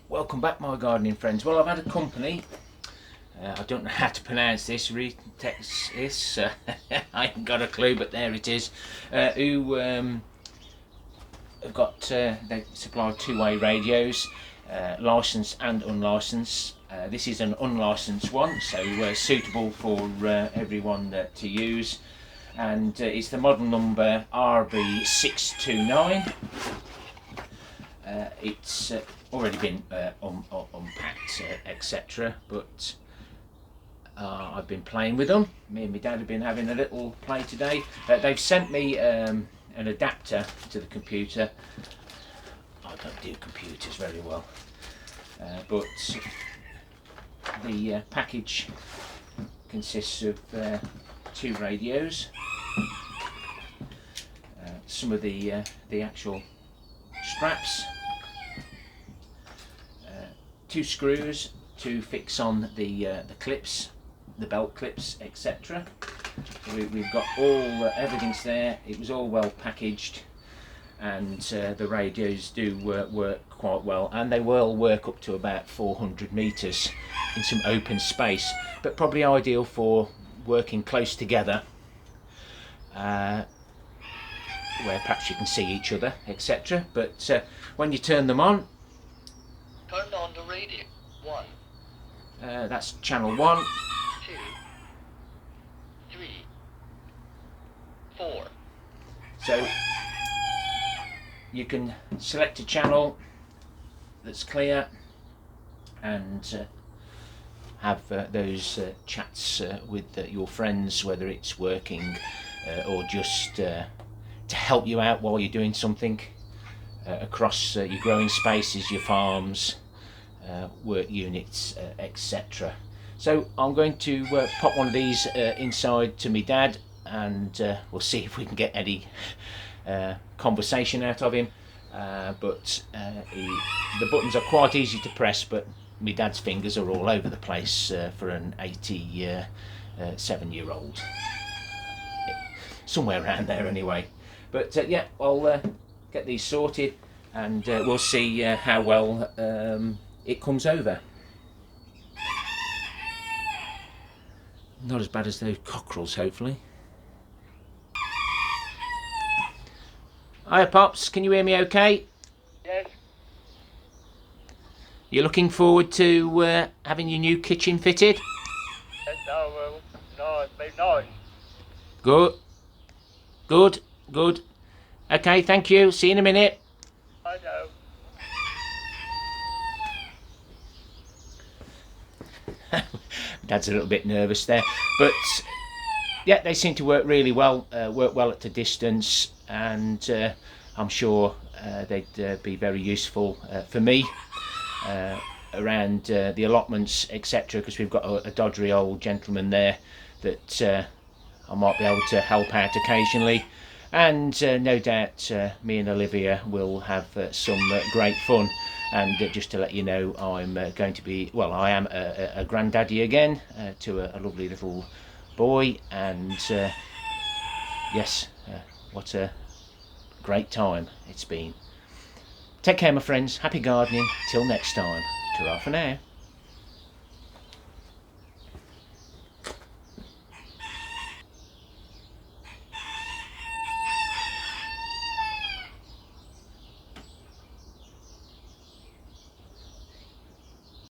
Welcome back, my gardening friends. Well, I've had a company. I don't know how to pronounce this. Retevis. I ain't got a clue, but there it is. Who have got? They supply two-way radios, licensed and unlicensed. This is an unlicensed one, so suitable for everyone to use. And it's the model number RB629. It's already been unpacked, etc. But I've been playing with them. Me and my dad have been having a little play today. They've sent me an adapter to the computer. I don't do computers very well, but the package consists of two radios, some of the actual straps, two screws to fix on the clips, the belt clips, etc. We've got everything's there. It was all well packaged, and the radios do work quite well, and they will work up to about 400 meters in some open space, but probably ideal for working close together, where perhaps you can see each other, etc. But when you turn them on, turn on the radio. 1. That's channel 1, 2, 3, 4. so you can select a channel that's clear and have those chats with your friends, whether it's working or just to help you out while you're doing something across your growing spaces, your farms, work units, etc. So I'm going to pop one of these inside to me dad, and we'll see if we can get any conversation out of him. But the buttons are quite easy to press, but my dad's fingers are all over the place for an 87-year-old. Somewhere around there anyway. But yeah, I'll get these sorted, and we'll see how well it comes over. Not as bad as those cockerels, hopefully. Hiya Pops, can you hear me okay? Yes. You're looking forward to having your new kitchen fitted? Yes, no, it's been nice. Good. Good. Good. Okay, thank you. See you in a minute. I know. Dad's a little bit nervous there, but yeah, they seem to work really well, work well at a distance, and I'm sure they'd be very useful for me around the allotments, etc., because we've got a doddery old gentleman there that I might be able to help out occasionally, and no doubt me and Olivia will have some great fun. And just to let you know, I'm going to be, well, I am a granddaddy again to a lovely little boy, and yes, what a great time it's been. Take care, my friends. Happy gardening. Till next time. Ta-ra for now.